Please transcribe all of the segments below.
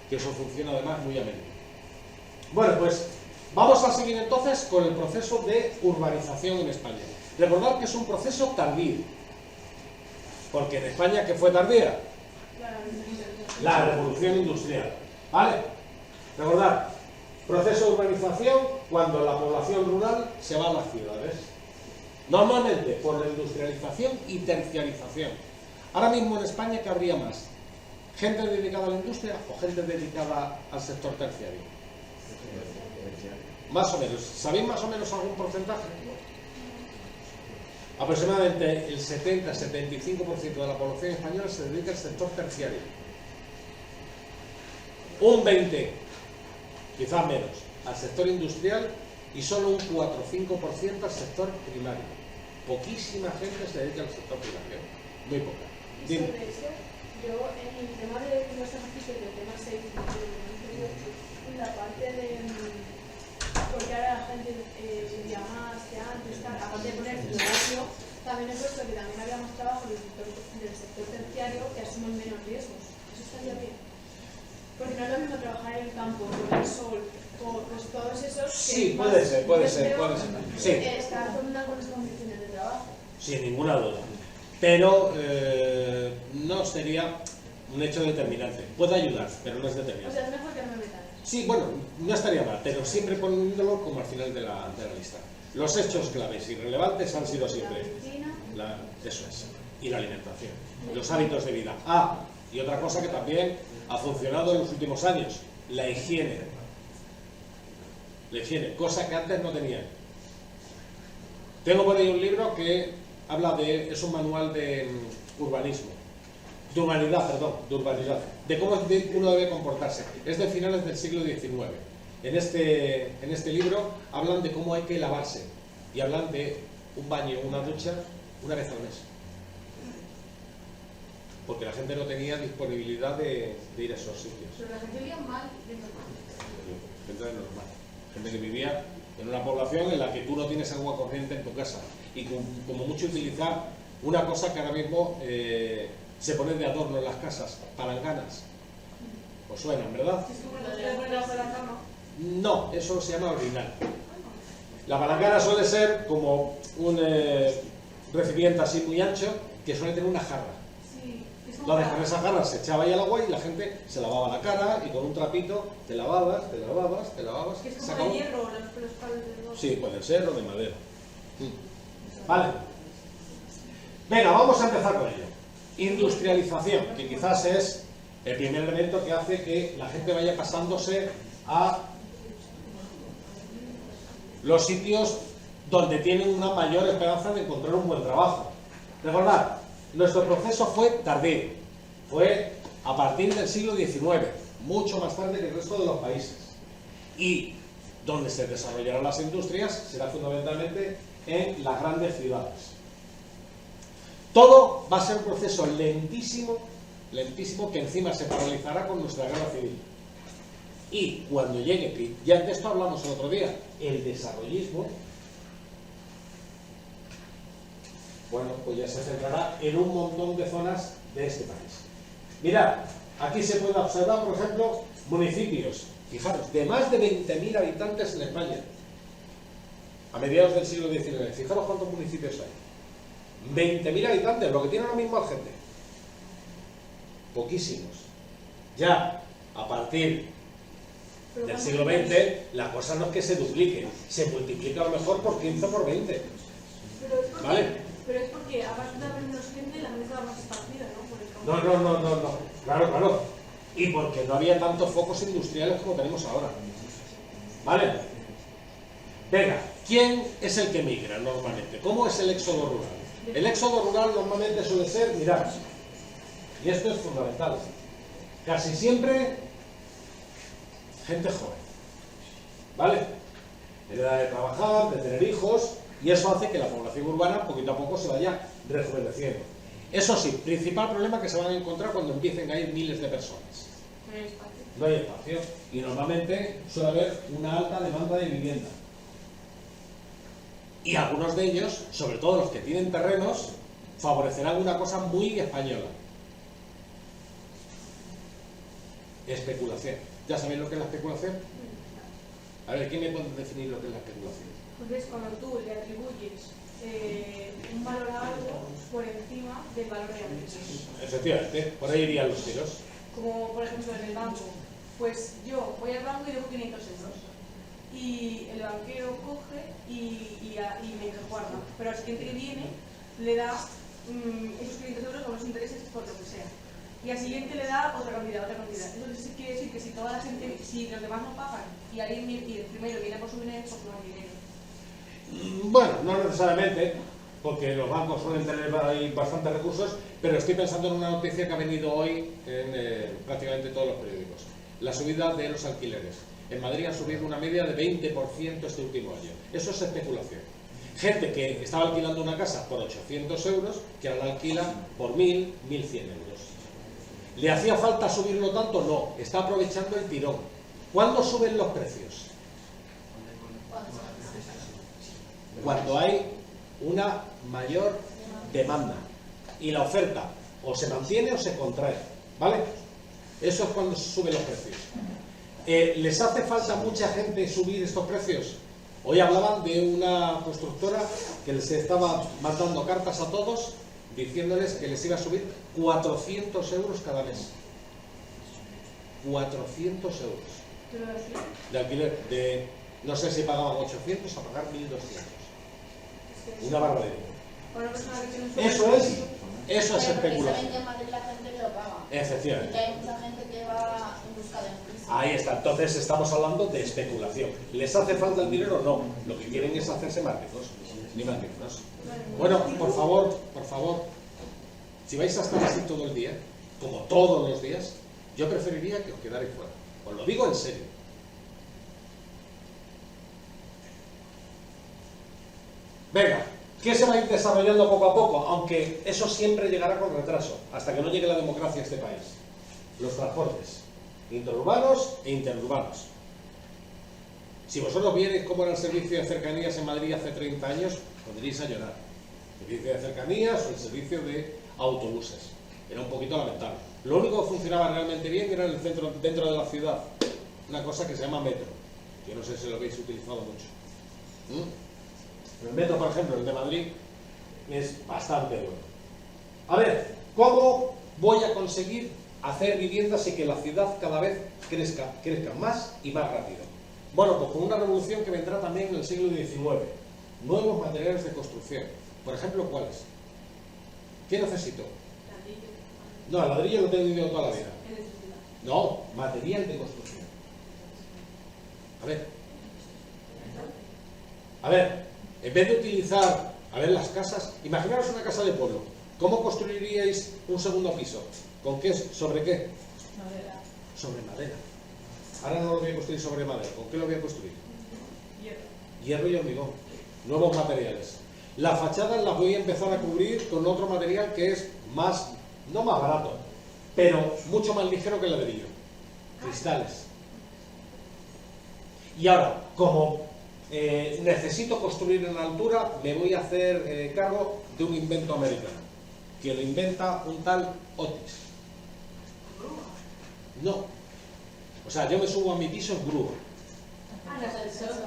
que eso funciona además muy a menudo. Bueno, pues vamos a seguir entonces con el proceso de urbanización en España. Recordad que es un proceso tardío, porque en España, ¿qué fue tardía? La revolución industrial, ¿vale? Recordad, proceso de urbanización cuando la población rural se va a las ciudades. Normalmente por la industrialización y terciarización. Ahora mismo en España, ¿qué habría más? ¿Gente dedicada a la industria o gente dedicada al sector terciario? Más o menos. ¿Sabéis más o menos algún porcentaje? Aproximadamente el 70-75% de la población española se dedica al sector terciario. Un 20%, quizás menos, al sector industrial y solo un 4 o 5% al sector primario. Poquísima gente se dedica al sector primario, muy poca. Y sobre eso, yo en el tema de los ejercicios del tema 6, en la parte de porque ahora la gente vivía más que antes, aparte de poner el negocio, también he puesto que también habíamos trabajo del sector terciario que asumen menos riesgos. Eso estaría bien. Porque no es lo mismo trabajar en el campo, con el sol, pues todos esos que... Sí, puede ser. Sí. Estar con unas buenas condiciones de trabajo. Sin ninguna duda. Pero no sería un hecho determinante. Puede ayudar, pero no es determinante. O sea, es mejor que no me metan. Sí, bueno, no estaría mal, pero siempre poniéndolo como al final de la lista. Los hechos claves y relevantes han sido siempre eso es, y la alimentación, los hábitos de vida. Y otra cosa que también ha funcionado en los últimos años, la higiene. La higiene, cosa que antes no tenían. Tengo por ahí un libro que habla es un manual de urbanismo. De urbanidad, de cómo uno debe comportarse. Es de finales del siglo XIX. En este libro hablan de cómo hay que lavarse y hablan de un baño, una ducha, una vez al mes. Porque la gente no tenía disponibilidad de ir a esos sitios. Pero la gente vivía mal Gente de normal. Gente que vivía en una población en la que tú no tienes agua corriente en tu casa y como mucho utilizar una cosa que ahora mismo se pone de adorno en las casas, palanganas. ¿Os suenan, verdad? No, eso se llama orinal. La palangana suele ser como un recipiente así muy ancho que suele tener una jarra. Donde con esa jarra se echaba ahí el agua y la gente se lavaba la cara y con un trapito te lavabas. ¿Que es como de hierro o los palos de dos? Sí, pueden ser o de madera. Vale. Venga, vamos a empezar con ello. Industrialización, que quizás es el primer elemento que hace que la gente vaya pasándose a los sitios donde tienen una mayor esperanza de encontrar un buen trabajo. Recordad, nuestro proceso fue tardío, fue a partir del siglo XIX, mucho más tarde que el resto de los países. Y donde se desarrollarán las industrias será fundamentalmente en las grandes ciudades. Todo va a ser un proceso lentísimo, que encima se paralizará con nuestra guerra civil. Y cuando llegue, que ya de esto hablamos el otro día, el desarrollismo, bueno, pues ya se centrará en un montón de zonas de este país. Mirad, aquí se puede observar, por ejemplo, municipios, fijaros, de más de 20.000 habitantes en España, a mediados del siglo XIX. Fijaros cuántos municipios hay. 20.000 habitantes, lo que tiene ahora mismo Algete. Poquísimos. Ya, a partir del siglo XX, la cosa no es que se duplique, se multiplica a lo mejor por 15 o por 20. ¿Vale? Pero es porque aparte de haber menos gente, la gente va más esparcida, ¿no? No. Claro. Y porque no había tantos focos industriales como tenemos ahora. ¿Vale? Venga, ¿quién es el que migra normalmente? ¿Cómo es el éxodo rural? El éxodo rural normalmente suele ser, mirad, y esto es fundamental, casi siempre gente joven, ¿vale? En edad de trabajar, de tener hijos, y eso hace que la población urbana poquito a poco se vaya rejuveneciendo. Eso sí, principal problema que se van a encontrar cuando empiecen a ir miles de personas. No hay espacio. Y normalmente suele haber una alta demanda de vivienda. Y algunos de ellos, sobre todo los que tienen terrenos, favorecerán una cosa muy española. Especulación. ¿Ya sabéis lo que es la especulación? A ver, ¿quién me puede definir lo que es la especulación? Pues es cuando tú le atribuyes un valor a algo por encima del valor real. Efectivamente, por ahí irían los tiros. Como por ejemplo en el banco, pues yo voy al banco y dejo 500 euros. Y el banquero coge y me guarda. Pero al siguiente que viene le da esos 500 euros con los intereses por lo que sea. Y al siguiente le da otra cantidad, otra cantidad. Entonces quiere decir que si toda la gente, si los demás no pagan y alguien y el primero viene por su dinero, pues no hay dinero. Bueno, no necesariamente, porque los bancos suelen tener ahí bastantes recursos, pero estoy pensando en una noticia que ha venido hoy en prácticamente todos los periódicos. La subida de los alquileres. En Madrid ha subido una media de 20% este último año. Eso es especulación. Gente que estaba alquilando una casa por 800 euros, que ahora la alquila por 1.000, 1.100 euros. ¿Le hacía falta subirlo tanto? No, está aprovechando el tirón. ¿Cuándo suben los precios? Cuando hay una mayor demanda y la oferta o se mantiene o se contrae, ¿vale? Eso es cuando suben los precios. ¿Les hace falta a mucha gente subir estos precios? Hoy hablaban de una constructora que les estaba mandando cartas a todos diciéndoles que les iba a subir 400 euros cada mes. 400 euros de alquiler. No sé si pagaban 800 a pagar 1.200. Una barbaridad. Eso es especulación. En Madrid la gente lo paga. Efectivamente. Y hay mucha gente que va en busca de un piso. Ahí está. Entonces estamos hablando de especulación. ¿Les hace falta el dinero? No. Lo que quieren es hacerse más ricos. Ni más ricos. Bueno, por favor, si vais a estar así todo el día, como todos los días, yo preferiría que os quedarais fuera. Os lo digo en serio. Venga, ¿qué se va a ir desarrollando poco a poco? Aunque eso siempre llegará con retraso, hasta que no llegue la democracia a este país. Los transportes, interurbanos e interurbanos. Si vosotros vierais cómo era el servicio de cercanías en Madrid hace 30 años, podríais a llorar. El servicio de cercanías o el servicio de autobuses. Era un poquito lamentable. Lo único que funcionaba realmente bien era en el centro, dentro de la ciudad. Una cosa que se llama metro. Yo no sé si lo habéis utilizado mucho. El metro, por ejemplo, el de Madrid, es bastante bueno. A ver, ¿cómo voy a conseguir hacer viviendas y que la ciudad cada vez crezca más y más rápido? Bueno, pues con una revolución que vendrá también en el siglo XIX. Nuevos materiales de construcción. Por ejemplo, ¿cuáles? ¿Qué necesito? No, el ladrillo lo he tenido toda la vida. No, material de construcción. A ver, en vez de utilizar, las casas, imaginaros una casa de pueblo. ¿Cómo construiríais un segundo piso? ¿Con qué? ¿Sobre qué? Madera. Sobre madera. Ahora no lo voy a construir sobre madera. ¿Con qué lo voy a construir? Hierro y hormigón. Nuevos materiales. Las fachadas las voy a empezar a cubrir con otro material que es más, no más barato, pero mucho más ligero que el ladrillo. Cristales. Y ahora, como necesito construir en altura, me voy a hacer cargo de un invento americano, que lo inventa un tal Otis. No. O sea, yo me subo a mi piso en grúa.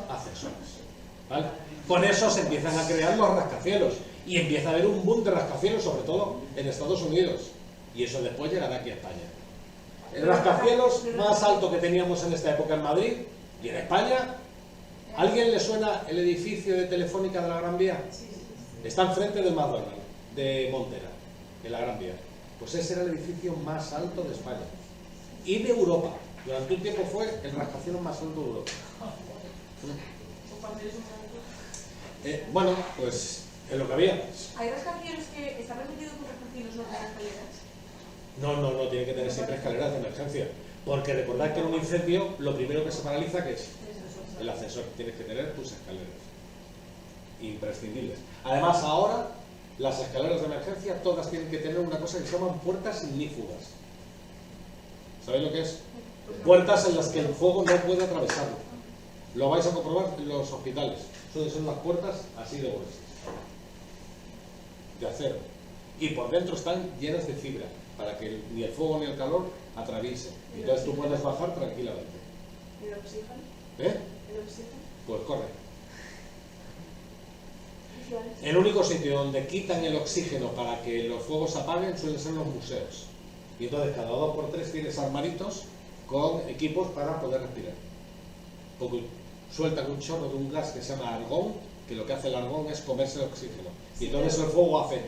Ascensores. ¿Vale? Con eso se empiezan a crear los rascacielos y empieza a haber un boom de rascacielos, sobre todo en Estados Unidos, y eso después llegará aquí a España. El rascacielos más alto que teníamos en esta época en Madrid y en España. ¿Alguien le suena el edificio de Telefónica de la Gran Vía? Está enfrente del McDonald's de Montera, en la Gran Vía. Pues ese era el edificio más alto de España y de Europa. Durante un tiempo fue el rascacielos más alto de Europa. Bueno, pues es lo que había. ¿Hay rascacielos que están permitidos por rascacielos no tener escaleras? No, tiene que tener siempre escaleras de emergencia. Porque recordad que en un incendio lo primero que se paraliza, ¿qué es? El ascensor. Tienes que tener tus escaleras. Imprescindibles. Además, ahora las escaleras de emergencia todas tienen que tener una cosa que se llaman puertas ignífugas. ¿Sabéis lo que es? Puertas en las que el fuego no puede atravesarlo. Lo vais a comprobar en los hospitales. Son las puertas así de gruesas, de acero. Y por dentro están llenas de fibra, para que ni el fuego ni el calor atraviese. Y entonces tú puedes bajar tranquilamente. ¿El oxígeno? ¿Eh? ¿El oxígeno? Pues corre. El único sitio donde quitan el oxígeno para que los fuegos se apaguen suelen ser los museos. Y entonces cada 2 por 3 tienes armaritos con equipos para poder respirar. Porque sueltan un chorro de un gas que se llama argón, que lo que hace el argón es comerse el oxígeno. Y entonces el fuego hace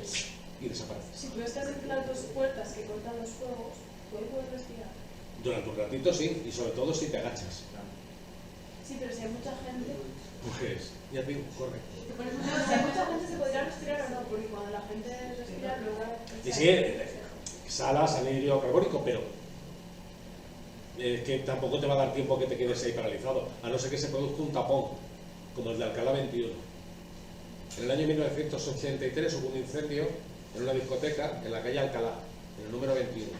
y desaparece. Si tú estás entre las dos puertas que cortan los fuegos, ¿tú ahí puedes respirar? Durante un ratito sí, y sobre todo si te agachas. Sí, pero si hay mucha gente... Pues, ya te digo, corre. No, si hay mucha gente se podría respirar o no, porque cuando la gente respira luego... Y sí, exhalas anhídrido carbónico, pero que tampoco te va a dar tiempo que te quedes ahí paralizado, a no ser que se produzca un tapón, como el de Alcalá 21. En el año 1983 hubo un incendio en una discoteca en la calle Alcalá, en el número 21.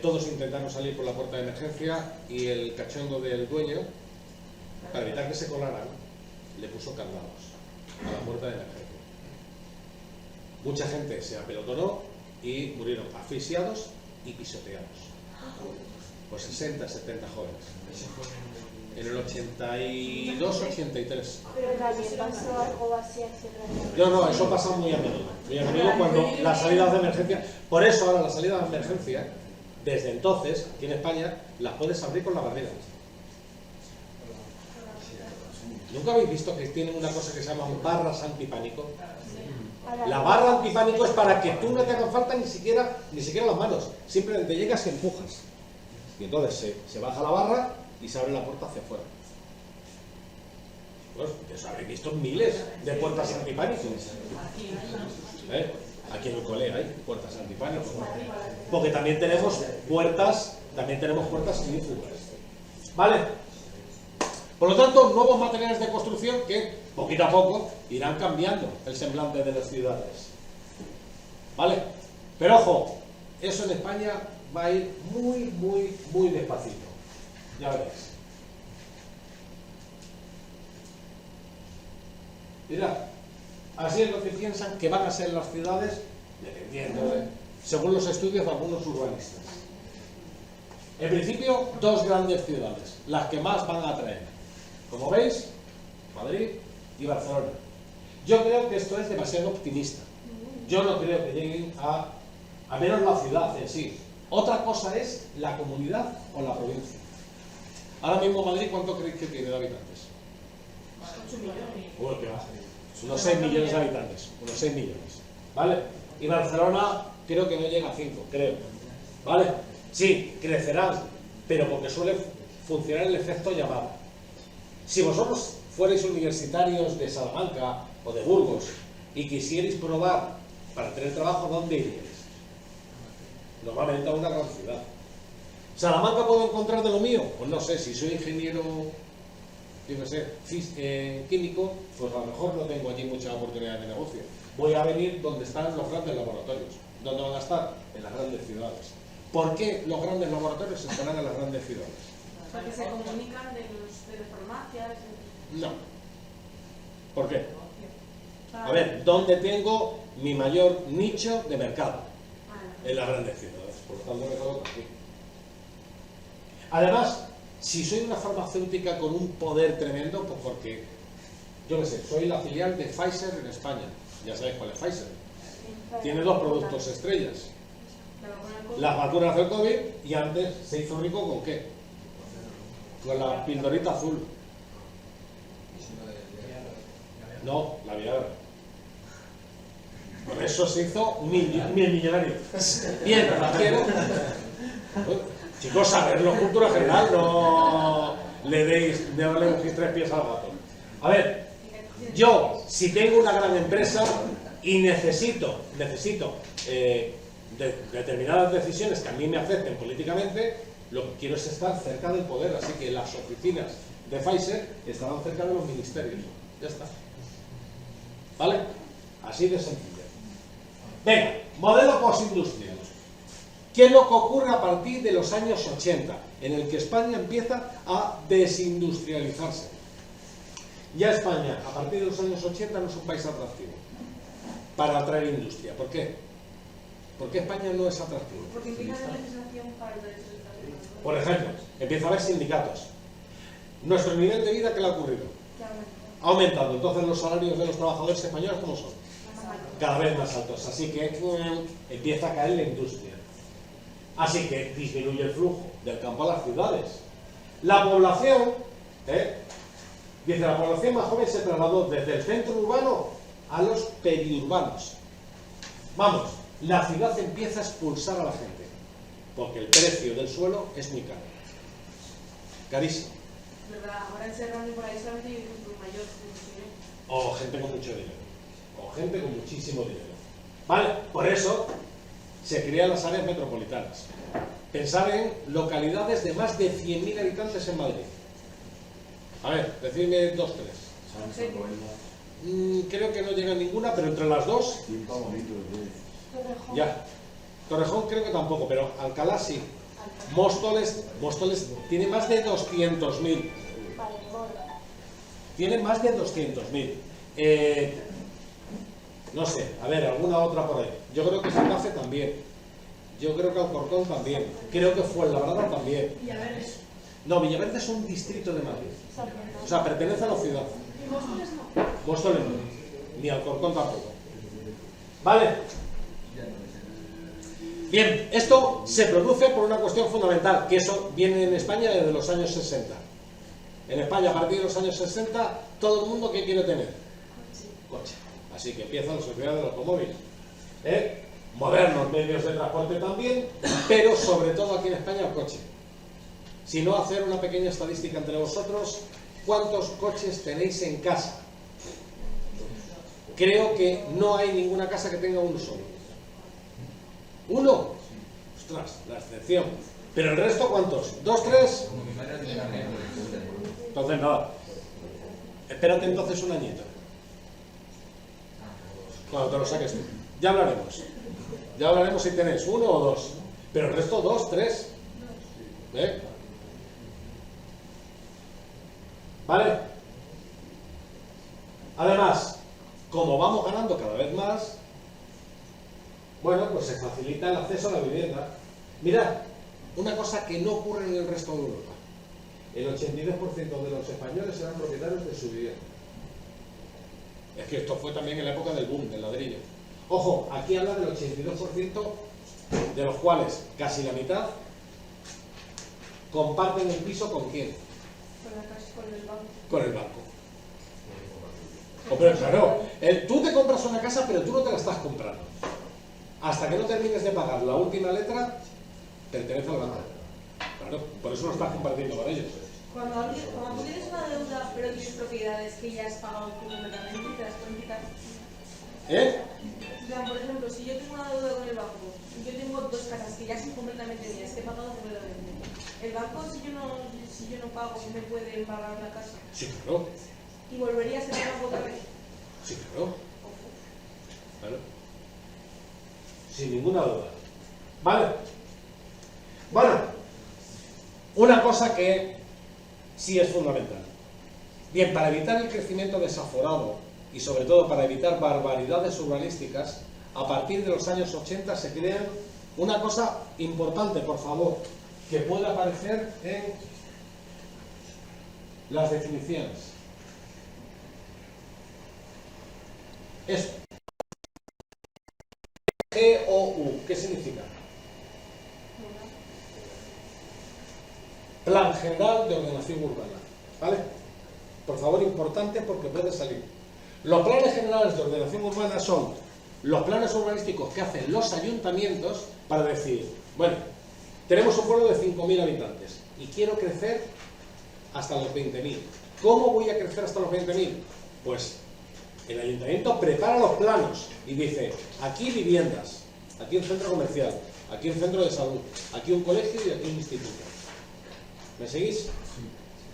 Todos intentaron salir por la puerta de emergencia y el cachondo del dueño, para evitar que se colaran, le puso candados a la puerta de emergencia. Mucha gente se apelotonó y murieron asfixiados y pisoteados. Pues 60, 70 jóvenes. En el 82, 83. Pero también pasó algo así hace rato. No, eso pasa muy a menudo. Muy a menudo cuando las salidas de emergencia. Por eso ahora las salidas de emergencia, desde entonces, aquí en España, las puedes abrir con la barrera. ¿Nunca habéis visto que tienen una cosa que se llama barras antipánico? La barra antipánico es para que tú no te hagan falta ni siquiera las manos. Simplemente llegas y empujas. Y entonces se baja la barra y se abre la puerta hacia afuera. Pues eso habréis visto miles de puertas antipánico. Aquí en el cole hay puertas antipánico. Porque también tenemos puertas ignífugas. ¿Vale? Por lo tanto, nuevos materiales de construcción que poquito a poco irán cambiando el semblante de las ciudades. ¿Vale? Pero ojo, eso en España va a ir muy, muy, muy despacito. Ya veréis. Mirad, así es lo que piensan que van a ser las ciudades, dependiendo, según los estudios de algunos urbanistas. En principio, 2 grandes ciudades, las que más van a atraer. Como veis, Madrid y Barcelona. Yo creo que esto es demasiado optimista. Yo no creo que lleguen a menos la ciudad en sí. Otra cosa es la comunidad o la provincia. Ahora mismo Madrid, ¿cuánto creéis que tiene de habitantes? 8 millones. Bueno, ¿qué va? Unos 6 millones de habitantes. Unos 6 millones. ¿Vale? Y Barcelona creo que no llega a 5, creo. ¿Vale? Sí, crecerán, pero porque suele funcionar el efecto llamada. Si vosotros fuerais universitarios de Salamanca o de Burgos y quisierais probar para tener trabajo, ¿dónde iríais? Normalmente a una gran ciudad. ¿Salamanca puedo encontrar de lo mío? Pues no sé, si soy ingeniero, yo no sé, químico, pues a lo mejor no tengo allí mucha oportunidad de negocio. Voy a venir donde están los grandes laboratorios. ¿Dónde van a estar? En las grandes ciudades. ¿Por qué los grandes laboratorios estarán en las grandes ciudades? Porque se comunican de farmacias. No. ¿Por qué? A ver, ¿dónde tengo mi mayor nicho de mercado? En las grandes ciudades. Por lo tanto, me quedo aquí. Además, si soy una farmacéutica con un poder tremendo, pues porque, yo qué sé, soy la filial de Pfizer en España. Ya sabéis cuál es Pfizer. Tiene 2 productos estrellas. Las vacunas del COVID, y antes se hizo rico ¿con qué? Con la pildorita azul. No, la Viagra. Por eso se hizo millonario. Bien, la quiero. Chicos, saberlo, cultura general, no le busquéis 3 pies al gato. A ver, yo, si tengo una gran empresa y necesito determinadas decisiones que a mí me afecten políticamente, lo que quiero es estar cerca del poder, así que las oficinas de Pfizer estarán cerca de los ministerios. Ya está. ¿Vale? Así de sencillo. Venga, modelo postindustrial. ¿Qué es lo que ocurre a partir de los años 80? En el que España empieza a desindustrializarse. Ya España, a partir de los años 80, no es un país atractivo para atraer industria. ¿Por qué? ¿Por qué España no es atractivo? Porque empieza a haber legislación para los derechos de las personas. Por ejemplo, empieza a haber sindicatos. Nuestro nivel de vida, ¿qué le ha ocurrido? Ha aumentado. Entonces los salarios de los trabajadores españoles, ¿cómo son? Cada vez más altos. Así que empieza a caer la industria. Así que disminuye el flujo del campo a las ciudades. La población, dice, la población más joven se trasladó desde el centro urbano a los periurbanos. Vamos, la ciudad empieza a expulsar a la gente, porque el precio del suelo es muy caro. Carísimo. ¿Verdad? Ahora en Serrano y por ahí solamente vive un mayor, mucho dinero. O gente con mucho dinero. O gente con muchísimo dinero. ¿Vale? Por eso se crean las áreas metropolitanas. Pensar en localidades de más de 100.000 habitantes en Madrid. A ver, decidme 2, 3. Creo que no llega ninguna, pero entre las dos... Ya. Torrejón creo que tampoco, pero Alcalá sí. Móstoles tiene más de 200.000. Tiene más de 200.000. No sé, a ver, alguna otra por ahí. Yo creo que Getafe también. Yo creo que Alcorcón también. Creo que Fuenlabrada también. Villaverde. No, Villaverde es un distrito de Madrid. O sea, pertenece a la ciudad. ¿Y Móstoles no? Móstoles no. Ni Alcorcón tampoco. ¿Vale? Bien, esto se produce por una cuestión fundamental, que eso viene en España desde los años 60. En España, a partir de los años 60, todo el mundo, ¿qué quiere tener? Coche. Así que empieza la sociedad del automóvil. Modernos medios de transporte también, pero sobre todo aquí en España el coche. Si no, hacer una pequeña estadística entre vosotros, ¿cuántos coches tenéis en casa? Creo que no hay ninguna casa que tenga uno solo. ¿Uno? Ostras, la excepción. ¿Pero el resto cuántos? ¿2, 3? Entonces nada. Espérate entonces un añito. Cuando te lo saques tú. Ya hablaremos. Ya hablaremos si tenéis 1 o 2. Pero el resto 2, 3. ¿Vale? Además, como vamos ganando cada vez más, bueno, pues se facilita el acceso a la vivienda. Mirad, una cosa que no ocurre en el resto de Europa. El 82% de los españoles eran propietarios de su vivienda. Es que esto fue también en la época del boom, del ladrillo. Ojo, aquí habla del 82%, de los cuales casi la mitad comparten el piso ¿con quién? Con la casa, con el banco. Con el banco. Pero claro, tú te compras una casa, pero tú no te la estás comprando. Hasta que no termines de pagar la última letra, pertenece al banco. Claro, por eso lo estás compartiendo con ellos. Cuando tú tienes una deuda, pero tienes propiedades que ya has pagado tú completamente, te las pueden quitar. O sea, por ejemplo, si yo tengo una deuda con el banco, y yo tengo 2 casas que ya son completamente mías, que he pagado completamente, ¿el banco, si yo no pago, me puede embargar la casa? Sí, claro. ¿Y volvería a ser el banco otra vez? Sí, claro. Claro. Sin ninguna duda. ¿Vale? Bueno, una cosa que sí es fundamental. Bien, para evitar el crecimiento desaforado y sobre todo para evitar barbaridades urbanísticas, a partir de los años 80 se crean una cosa importante, por favor, que puede aparecer en las definiciones. Esto. GOU, ¿qué significa? Plan General de Ordenación Urbana. ¿Vale? Por favor, importante porque puede salir. Los planes generales de ordenación urbana son los planes urbanísticos que hacen los ayuntamientos para decir, bueno, tenemos un pueblo de 5.000 habitantes y quiero crecer hasta los 20.000. ¿Cómo voy a crecer hasta los 20.000? Pues el ayuntamiento prepara los planos y dice, aquí viviendas, aquí un centro comercial, aquí un centro de salud, aquí un colegio y aquí un instituto. ¿Me seguís?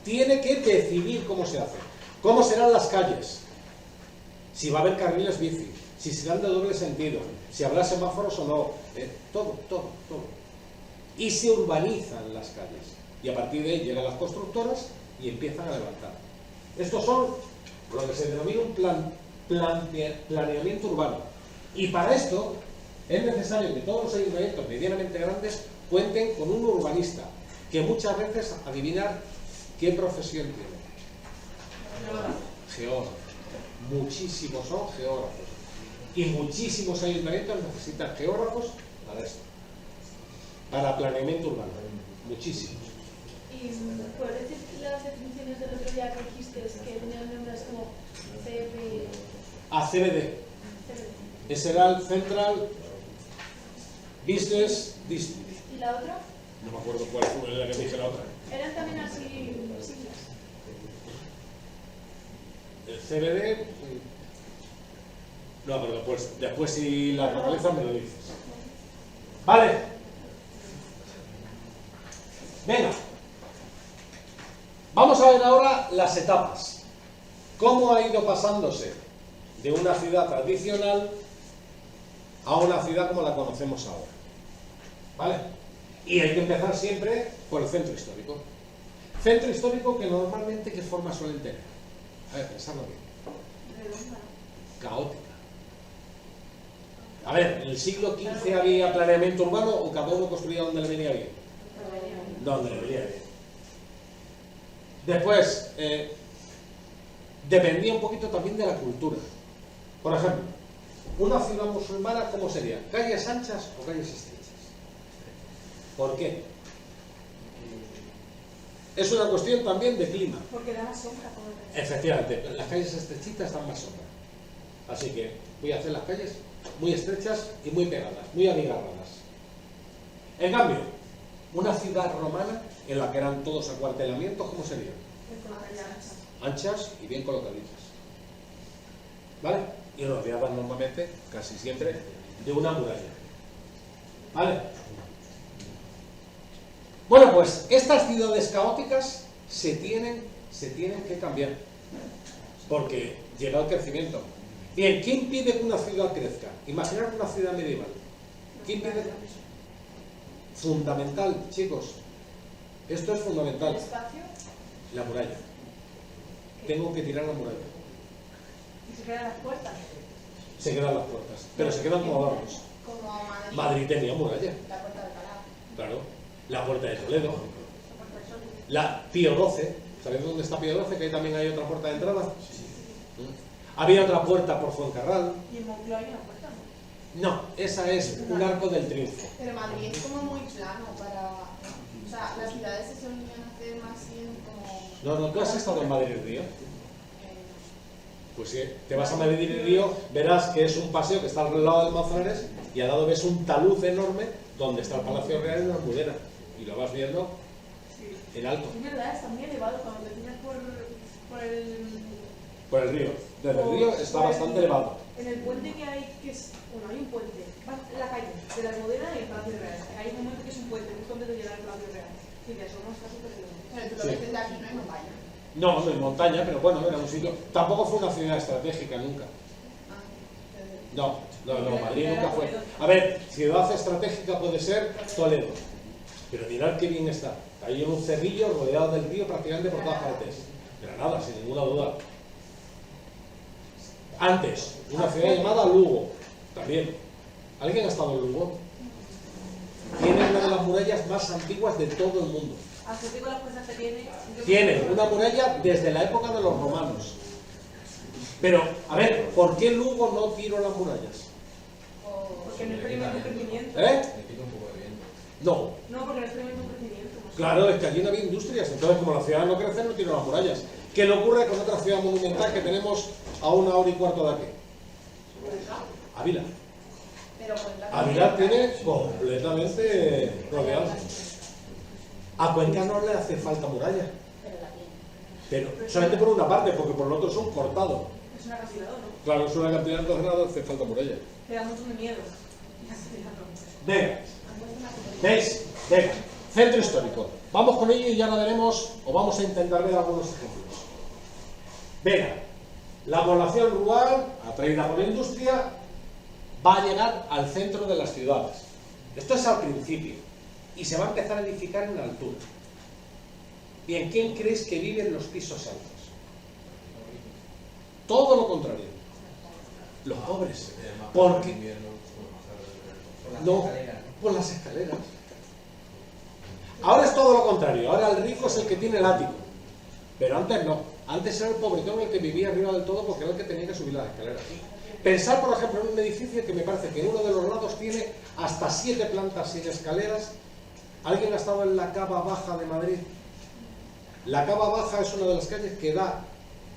Tiene que decidir cómo se hace. ¿Cómo serán las calles? Si va a haber carriles bici, si serán de doble sentido, si habrá semáforos o no. Todo. Y se urbanizan las calles. Y a partir de ahí llegan las constructoras y empiezan a levantar. Estos son lo que se denomina un planeamiento urbano. Y para esto Es necesario que todos los ayuntamientos medianamente grandes cuenten con un urbanista, que muchas veces adivinar qué profesión tiene. Geógrafo. Muchísimos son geógrafos. Y muchísimos ayuntamientos necesitan geógrafos para esto. Para planeamiento urbano. Muchísimos. Y por decir las definiciones del otro día que dijiste, que tenían nombres como CBD. Ese era el Central Business District. ¿Y la otra? No me acuerdo cuál fue la que dije la otra. Eran también así siglas. El CBD. No, pero después si la localizas me lo dices. Vale. Venga. Vamos a ver ahora las etapas. Cómo ha ido pasándose de una ciudad tradicional a una ciudad como la conocemos ahora. ¿Vale? Y hay que empezar siempre por el centro histórico. Centro histórico que normalmente, ¿qué forma suelen tener? A ver, pensadlo bien. Redonda. Caótica. A ver, ¿en el siglo XV había planeamiento urbano o cada uno construía donde le venía bien? Donde le venía bien. Después, dependía un poquito también de la cultura. Por ejemplo, una ciudad musulmana, ¿cómo sería? ¿Calles anchas o calles estrechas? ¿Por qué? Es una cuestión también de clima. Porque da más sombra. Efectivamente, las calles estrechitas dan más sombra. Así que voy a hacer las calles muy estrechas y muy pegadas, muy abigarradas. En cambio, una ciudad romana en la que eran todos acuartelamientos, ¿cómo serían? Anchas y bien colocaditas. ¿Vale? Y rodeadas normalmente, casi siempre, de una muralla. ¿Vale? Bueno, pues estas ciudades caóticas se tienen que cambiar. Porque llega el crecimiento. Bien, ¿qué impide que una ciudad crezca? Imaginar una ciudad medieval. ¿Qué impide? Fundamental, chicos. Esto es fundamental. ¿El espacio? La muralla. Tengo que tirar la muralla. Y se quedan las puertas. Se quedan las puertas, pero se quedan como adornos. Como Madrid. Madrid tenía muralla. La puerta de Alcalá. Claro. La puerta de Toledo. La Pío XII. ¿Sabéis dónde está Pío XII? Que ahí también hay otra puerta de entrada. Había otra puerta por Fuencarral. Y en Moncloa hay una puerta, ¿no? No, esa es un arco del triunfo. Pero Madrid es como muy plano para... O sea, las ciudades se solían hacer más bien como... No, ¿tú has estado en Madrid Río? Pues si te vas a Madrid Río, verás que es un paseo que está al lado del Manzanares y al lado ves un talud enorme donde está el Palacio Real y una almudena. Y lo vas viendo en alto. Es verdad, está muy elevado cuando te tiras por el... Por el río. Desde el río está bastante elevado. En el puente que hay, que es... Bueno, hay un puente. Va la calle de la Almudena y el Palacio Real. Hay un momento que es un puente, justo antes de llegar al Palacio Real. Y de eso no está súper elevado. Pero tú lo ves desde aquí, no hay montaña. No, no en montaña, pero bueno, era un sitio. Tampoco fue una ciudad estratégica nunca. No, Madrid nunca fue. A ver, ciudad estratégica puede ser Toledo. Pero mirad qué bien está. Hay un cerrillo rodeado del río prácticamente por todas partes. Granada, sin ninguna duda. Antes, una ciudad llamada Lugo, también. ¿Alguien ha estado en Lugo? Tiene una de las murallas más antiguas de todo el mundo. Así digo las cosas que tiene... Tiene una muralla desde la época de los romanos. Pero, a ver, ¿por qué Lugo no tiró las murallas? Porque no experimenta un crecimiento. ¿Eh? No. No, porque no experimenta un crecimiento. Claro, es que allí no había industrias. Entonces, como la ciudad no crece, no tiró las murallas. ¿Qué le ocurre con otra ciudad monumental que tenemos a 1 hora y cuarto de aquí? Ávila. Ávila tiene completamente rodeado. A Cuenca no le hace falta muralla. Pero solamente por una parte, porque por el otro es un cortado. Es un acantilado, ¿no? Claro, es una cantidad de grados, hace falta muralla. Le da mucho de miedo. Venga. ¿Veis? Venga. Centro histórico. Vamos con ello y ya lo veremos, o vamos a intentar ver algunos ejemplos. Venga. La población rural, atraída por la industria, va a llegar al centro de las ciudades. Esto es al principio. Y se va a empezar a edificar en altura. Bien, ¿quién crees que vive en los pisos altos? Todo lo contrario. Los pobres. Porque No, por las escaleras. Ahora es todo lo contrario, ahora el rico es el que tiene el ático. Pero antes no, antes era el pobretón el que vivía arriba del todo porque era el que tenía que subir las escaleras. Pensar, por ejemplo, en un edificio que me parece que en uno de los lados tiene hasta 7 plantas sin escaleras. ¿Alguien ha estado en la Cava Baja de Madrid? La Cava Baja es una de las calles que da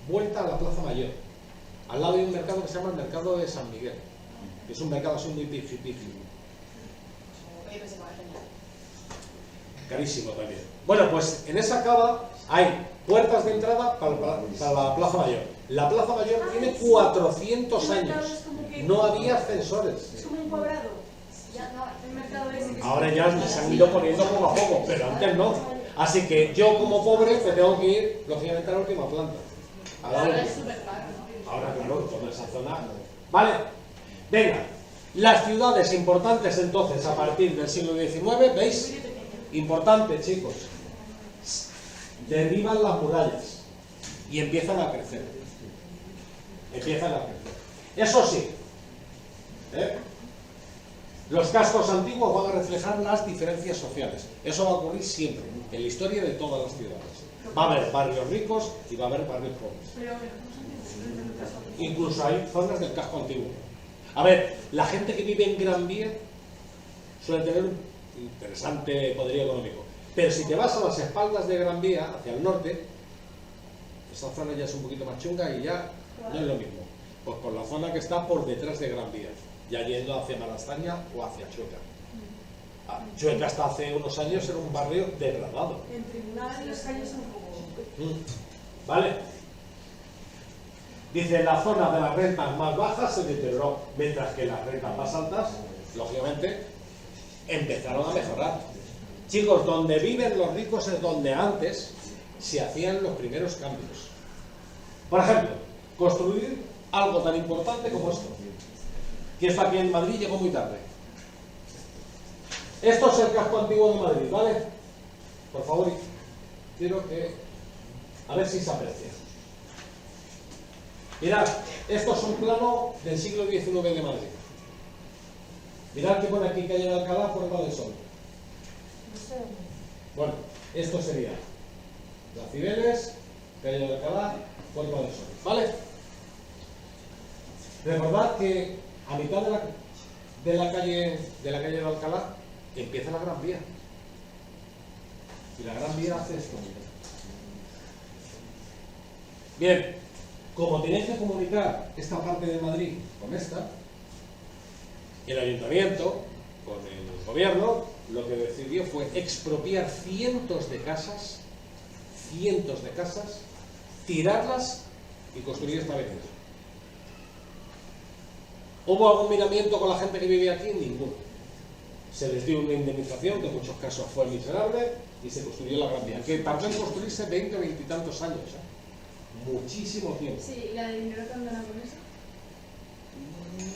vuelta a la Plaza Mayor. Al lado hay un mercado que se llama el Mercado de San Miguel, que es un mercado así muy pifi. Carísimo también. Bueno, pues en esa cava hay puertas de entrada para la Plaza Mayor. La Plaza Mayor tiene 400 años. No había ascensores. Es como un cuadrado. El mercado es... Ahora ya se han ido poniendo poco a poco, pero antes no. Así que yo como pobre me tengo que ir, lógicamente, a la última planta. Ahora es súper caro, ¿no? Ahora, claro, toda esa zona. Vale. Venga. Las ciudades importantes entonces a partir del siglo XIX, ¿veis? Importante, chicos. Derriban las murallas y empiezan a crecer. Eso sí, los cascos antiguos van a reflejar las diferencias sociales. Eso va a ocurrir siempre, en la historia de todas las ciudades. Va a haber barrios ricos y va a haber barrios pobres. Incluso hay zonas del casco antiguo. A ver, la gente que vive en Gran Vía suele tener un interesante poderío económico. Pero si te vas a las espaldas de Gran Vía, hacia el norte, esa zona ya es un poquito más chunga y ya no es lo mismo. Pues por la zona que está por detrás de Gran Vía, ya yendo hacia Malasaña o hacia Chueca. Chueca hasta hace unos años era un barrio degradado. En tribunal los calles son un poco... ¿Vale? Dice, la zona de las rentas más bajas se deterioró, mientras que las rentas más altas, lógicamente, empezaron a mejorar. Chicos, donde viven los ricos es donde antes se hacían los primeros cambios. Por ejemplo, construir algo tan importante como esto. Que esto aquí en Madrid llegó muy tarde. Esto es el casco antiguo de Madrid, ¿vale? Por favor, quiero que... a ver si se aprecia. Mirad, esto es un plano del siglo XIX de Madrid. Mirad que pone aquí calle de Alcalá, Puerta del Sol. Bueno, esto sería Las Cibeles, calle de Alcalá, Puerta del Sol. ¿Vale? Recordad que a mitad de la calle de Alcalá empieza la Gran Vía. Y la Gran Vía hace esto. Bien, como tenéis que comunicar esta parte de Madrid con esta, el ayuntamiento, con el gobierno, lo que decidió fue expropiar cientos de casas, tirarlas y construir esta avenida. ¿Hubo algún miramiento con la gente que vivía aquí? Ninguno. Se les dio una indemnización, que en muchos casos fue miserable, y se construyó la Gran Vía, que tardó en construirse 20 o 20 y tantos años. Muchísimo tiempo. Sí, ¿y la de dinero que han ganado con eso?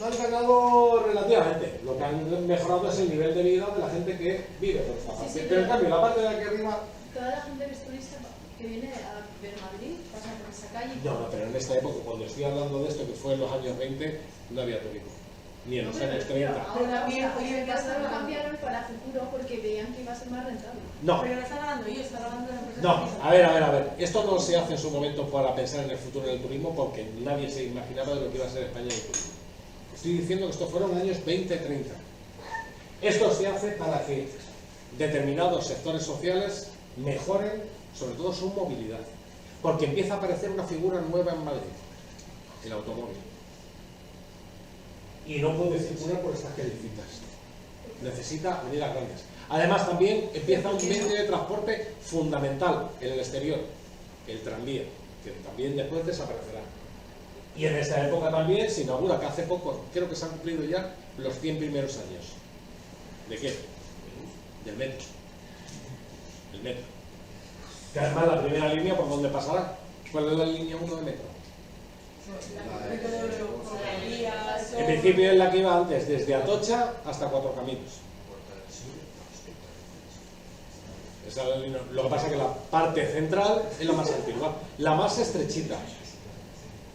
No han ganado relativamente. Lo que han mejorado es el nivel de vida de la gente que vive por esta parte. Sí, pero en cambio, la parte de aquí arriba... Toda la gente que es turista que viene a ver Madrid pasa por esa calle. No, pero en esta época, cuando estoy hablando de esto, que fue en los años 20, no había turismo. Ni en los años 30. Ahora lo cambiaron para futuro porque veían que iba a ser más rentable. No. Pero no está ganando yo, está ganando la empresa. No, a ver. Esto no se hace en su momento para pensar en el futuro del turismo porque nadie se imaginaba de lo que iba a ser España y el turismo. Estoy diciendo que estos fueron años 20-30. Esto se hace para que determinados sectores sociales mejoren, sobre todo su movilidad. Porque empieza a aparecer una figura nueva en Madrid, el automóvil. Y no puede circular por estas callecitas. Necesita avenidas grandes. Además, también empieza un medio de transporte fundamental en el exterior, el tranvía, que también después desaparecerá. Y en esta época también se inaugura, que hace poco, creo que se han cumplido ya los 100 primeros años. ¿De qué? Del metro. El metro. Que además la primera línea, ¿por dónde pasará? ¿Cuál es la línea 1 de metro? En principio es la que iba antes, desde Atocha hasta Cuatro Caminos. Lo que pasa es que la parte central es la más antigua, la más estrechita.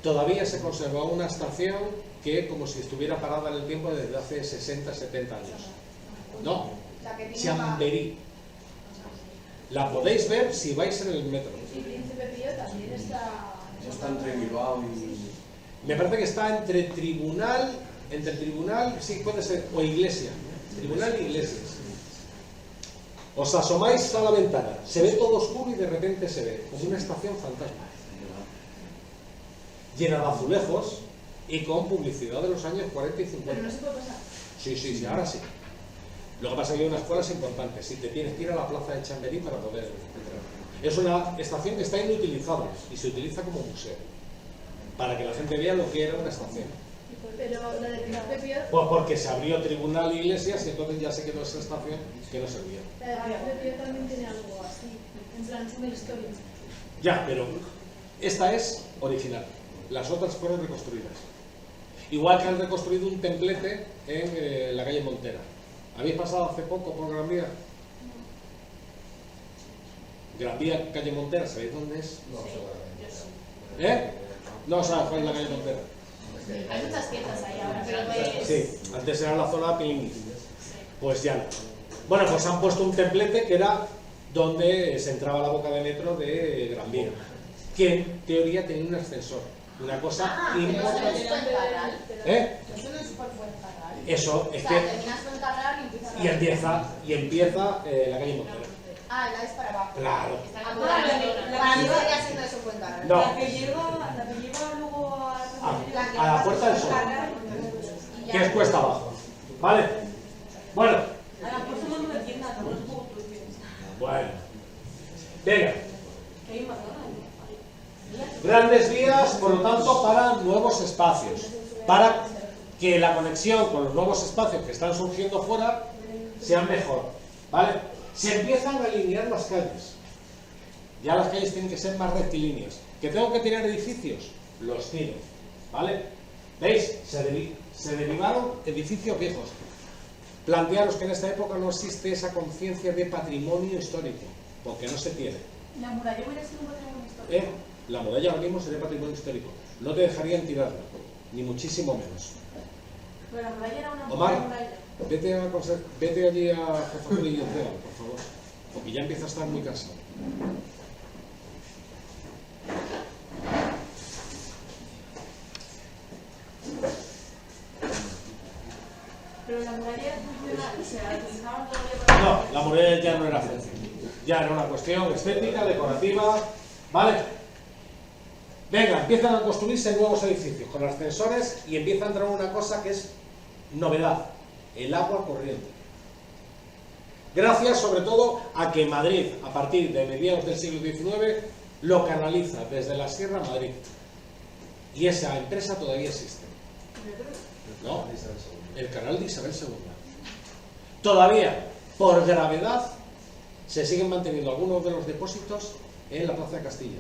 Todavía se conserva una estación que como si estuviera parada en el tiempo desde hace 60, 70 años. No, Chamberí. La podéis ver si vais en el metro. Y Príncipe Pío también está... Eso está entre Bilbao y... Me parece que está entre tribunal, sí puede ser, o iglesia. Tribunal e iglesias. Os asomáis a la ventana, se ve todo oscuro y de repente se ve como una estación fantasma. Llena de azulejos y con publicidad de los años 40 y 50. Pero no se puede pasar. Sí, ahora sí. Lo que pasa es que hay unas colas importantes. Si te tienes que ir a la plaza de Chamberí para poder entrar. Es una estación que está inutilizada y se utiliza como museo. Para que la gente vea lo que era una estación. Pero la de Príncipe Pío... Pues porque se abrió tribunal e iglesias y entonces ya se quedó esa estación que no servía. La de Príncipe Pío también tiene algo así. En plan, es una historia. Ya, pero esta es original. Las otras fueron reconstruidas. Igual que han reconstruido un templete en la calle Montera. ¿Habéis pasado hace poco por Gran Vía? Gran Vía, calle Montera, ¿sabéis dónde es? No, seguramente. ¿Eh? No sabes cuál es la calle Montera. Hay muchas tiendas ahí ahora, pero no es... Sí, antes era la zona Pilingui. Pues ya no. Bueno, pues han puesto un templete que era donde se entraba la boca de metro de Gran Vía, que en teoría tenía un ascensor. Una cosa importante. ¿Eh? Eso no es súper Fuencarral. Eso, es O sea, que... terminas Fuencarral y empieza la calle Montera. Ah, la es para abajo. Claro. Para mí seguía siendo eso Fuencarral. No. La que lleva luego a A la Puerta del Sol, Y que ya. es cuesta abajo. ¿Vale? Bueno. A la próxima no me tienda, no es poco propio. Bueno. Venga. Que hay un McDonald's. Grandes vías, por lo tanto, para nuevos espacios. Para que la conexión con los nuevos espacios que están surgiendo fuera sea mejor. ¿Vale? Se empiezan a alinear las calles. Ya las calles tienen que ser más rectilíneas. ¿Que tengo que tirar edificios? Los tiro. ¿Vale? ¿Veis? Se derivaron edificios viejos. Plantearos que en esta época no existe esa conciencia de patrimonio histórico, porque no se tiene. La muralla hubiera sido un patrimonio histórico. La muralla ahora mismo sería patrimonio histórico. No te dejarían tirarla, ni muchísimo menos. Pero la muralla era una Omar, muralla. vete allí a Jefatura y entrégalo, por favor, porque ya empieza a estar muy cansado. Pero la muralla era funcional, o sea, la utilizaban todavía para... No, la muralla ya no era funcional. Ya era una cuestión estética, decorativa, ¿vale? Venga, empiezan a construirse nuevos edificios con ascensores y empieza a entrar una cosa que es novedad, el agua corriente. Gracias sobre todo a que Madrid, a partir de mediados del siglo XIX, lo canaliza desde la Sierra a Madrid. Y esa empresa todavía existe. ¿No? El canal de Isabel II. Todavía, por gravedad, se siguen manteniendo algunos de los depósitos en la Plaza de Castilla.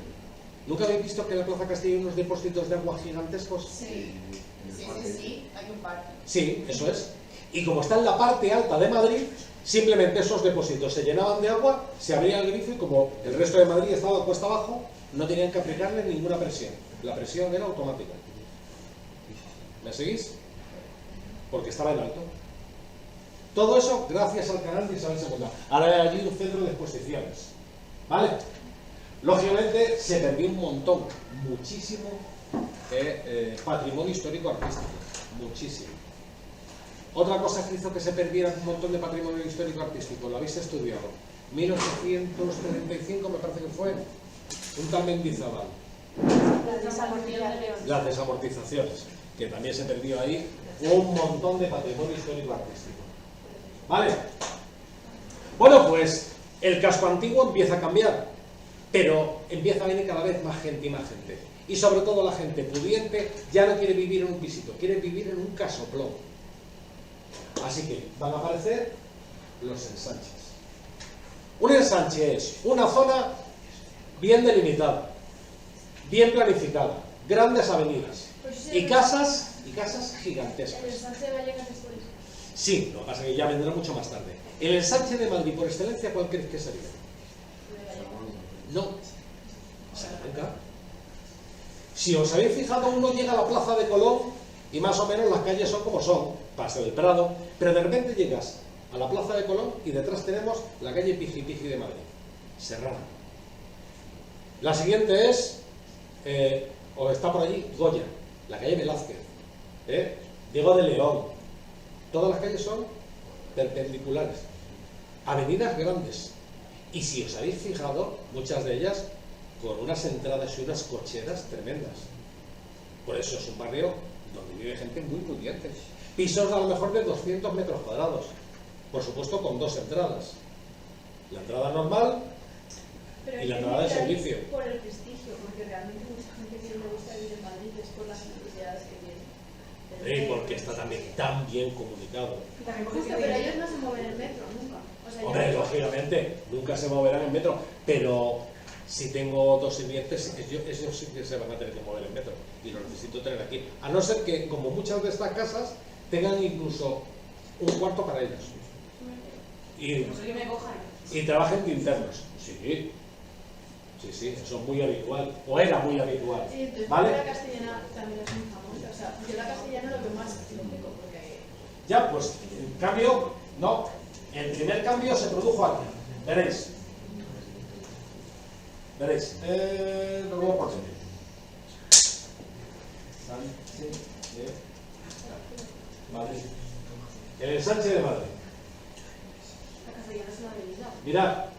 ¿Nunca habéis visto que en la Plaza de Castilla hay unos depósitos de agua gigantescos? Sí, hay un parque. Sí, eso es. Y como está en la parte alta de Madrid, simplemente esos depósitos se llenaban de agua, se abría el grifo y como el resto de Madrid estaba cuesta abajo, no tenían que aplicarle ninguna presión. La presión era automática. ¿Me seguís? Porque estaba en alto. Todo eso gracias al canal de Isabel II. Ahora hay allí un centro de exposiciones. ¿Vale? Lógicamente se perdió un montón, muchísimo patrimonio histórico artístico. Muchísimo. Otra cosa que hizo que se perdiera un montón de patrimonio histórico artístico, lo habéis estudiado. 1835 me parece que fue un tal Mendizábal. Las desamortizaciones, que también se perdió ahí un montón de patrimonio histórico artístico. ¿Vale? Bueno, pues el casco antiguo empieza a cambiar, pero empieza a venir cada vez más gente y más gente. Y sobre todo la gente pudiente ya no quiere vivir en un pisito, quiere vivir en un casoplón. Así que van a aparecer los ensanches. Un ensanche es una zona bien delimitada, bien planificada, grandes avenidas y casas gigantescas. ¿El ensanche de Vallecas es por eso? Sí, lo que pasa es que ya vendrá mucho más tarde. El ensanche de Madrid por excelencia, ¿cuál crees que sería? No, Salamanca. Si os habéis fijado, uno llega a la Plaza de Colón y más o menos las calles son como son, Paseo del Prado, pero de repente llegas a la Plaza de Colón y detrás tenemos la calle Piji Piji de Madrid, Serrano. La siguiente es, o está por allí, Goya, la calle Velázquez, Diego de León. Todas las calles son perpendiculares, avenidas grandes. Y si os habéis fijado, muchas de ellas con unas entradas y unas cocheras tremendas. Por eso es un barrio donde vive gente muy pudiente. Pisos a lo mejor de 200 metros cuadrados. Por supuesto con dos entradas. La entrada normal y la entrada de servicio. Por el prestigio, porque realmente mucha gente que le gusta vivir en Madrid es por las necesidades que tiene. Y porque está también tan bien comunicado. Justo, pero ellos no se mueven en metro, nunca. O sea, Hombre, lógicamente, nunca se moverán en metro, pero si tengo dos sirvientes, ellos sí que se van a tener que mover en metro y lo necesito tener aquí. A no ser que, como muchas de estas casas, tengan incluso un cuarto para ellos. Y trabajen de internos. Sí. Sí, eso es muy habitual, o era muy habitual. Sí, entonces ¿Vale? la castellana también es muy famosa. O sea, yo la castellana lo que más lógico, porque... Ya, pues, el cambio, no. El primer cambio se produjo aquí. Veréis. Lo voy a poner. Sánchez de Madrid. El Sánchez de Madrid. La castellana es una avenida. Mirad.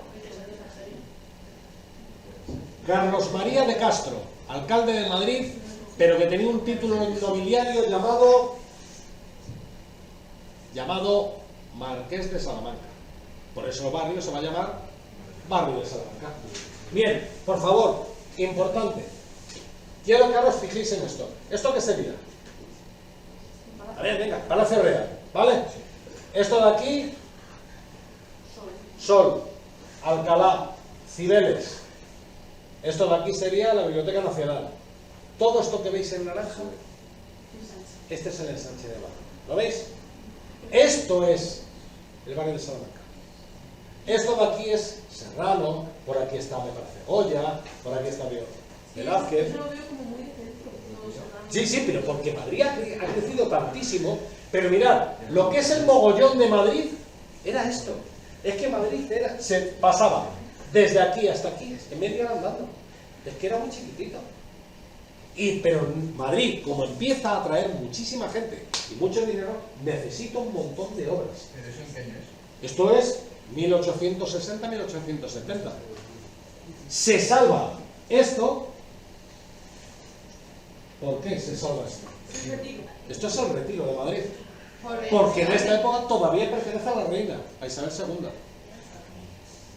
Carlos María de Castro, alcalde de Madrid, pero que tenía un título nobiliario llamado Marqués de Salamanca. Por eso el barrio se va a llamar Barrio de Salamanca. Bien, por favor, importante. Quiero que ahora os fijéis en esto. ¿Esto qué sería? A ver, venga, Palacio Real, ¿vale? Esto de aquí, Sol, Alcalá, Cibeles. Esto de aquí sería la Biblioteca Nacional. Todo esto que veis en naranja, este es el ensanche de abajo. ¿Lo veis? Esto es el barrio de Salamanca. Esto de aquí es Serrano, por aquí está, me parece, Goya, por aquí está Velázquez. Yo lo veo como muy de centro. Sí, pero porque Madrid ha crecido tantísimo. Pero mirad, lo que es el mogollón de Madrid era esto. Es que Madrid se pasaba desde aquí hasta aquí, en media hora andando. Es que era muy chiquitito. Pero Madrid, como empieza a atraer muchísima gente y mucho dinero, necesita un montón de obras. ¿Pero eso en qué año es? Esto es 1860-1870. Se salva esto. ¿Por qué se salva esto? Esto es el Retiro de Madrid. Porque en esta época todavía pertenece a la reina, a Isabel II.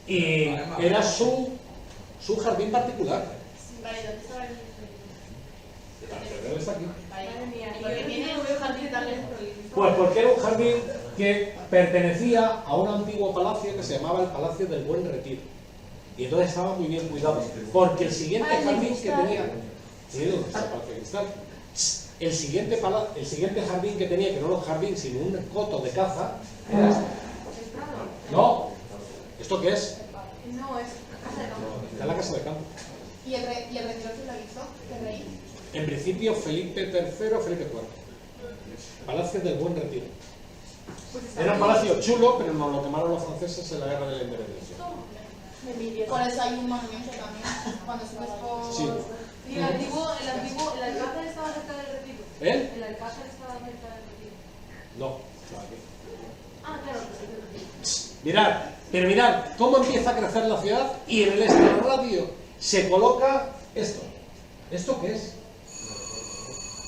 Y era su jardín particular. Vale, ¿dónde estaba el La catedral está aquí. Madre mía, ¿y por qué tiene un jardín tan lejos? Pues porque era un jardín que pertenecía a un antiguo palacio que se llamaba el Palacio del Buen Retiro. Y entonces estaba muy bien cuidado. Porque el siguiente jardín que tenía... ¿Sí? ¿Dónde está el Palacio de Cristal? El siguiente jardín que tenía, que no era un jardín, sino un coto de caza, era este. ¿No? ¿Esto qué es? No, es casa de campo. Está en la casa de campo. ¿Y el retiro que lo hizo? ¿Qué rey? En principio, Felipe III o Felipe IV. Palacio del Buen Retiro. Era un palacio chulo, pero nos lo quemaron los franceses en la guerra de la independencia. Por eso hay un monumento también. Cuando subes por... Sí. Y el alcázar estaba cerca del retiro. ¿Eh? El alcázar estaba cerca del retiro. No, estaba aquí. Ah, claro, pues Pero mirad cómo empieza a crecer la ciudad y en el extrarradio se coloca esto. ¿Esto qué es?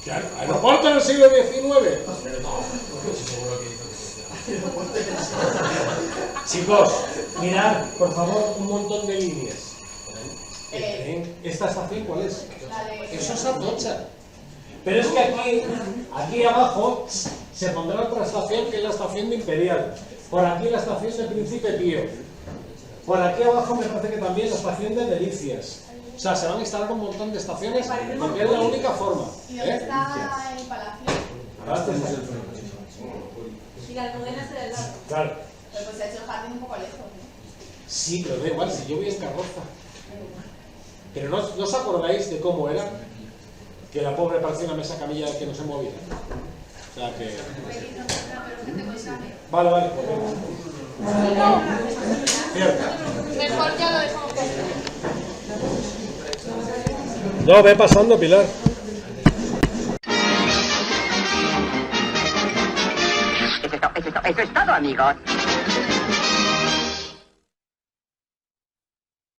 Claro, aeropuerto del siglo XIX. Chicos, mirad, por favor, un montón de líneas. ¿Esta estación cuál es? Eso es Atocha. Pero es que aquí abajo se pondrá otra estación, que es la estación de Imperial. Por aquí la estación de Príncipe Pío. Por aquí abajo me parece que también la estación de Delicias. O sea, se van a instalar un montón de estaciones porque es la única forma. ¿Y dónde está el palacio? y la almudena se del lado. Claro. Pues se ha hecho el jardín un poco lejos, ¿no? Sí, pero da igual, si yo voy en carroza. Pero ¿no os acordáis de cómo era? que la pobre parecía una mesa camilla que no se movía. O sea que... Vale, vale, pues venga. Cierto. Mejor ya lo dejamos. No, ve pasando, Pilar. Eso es todo, amigos.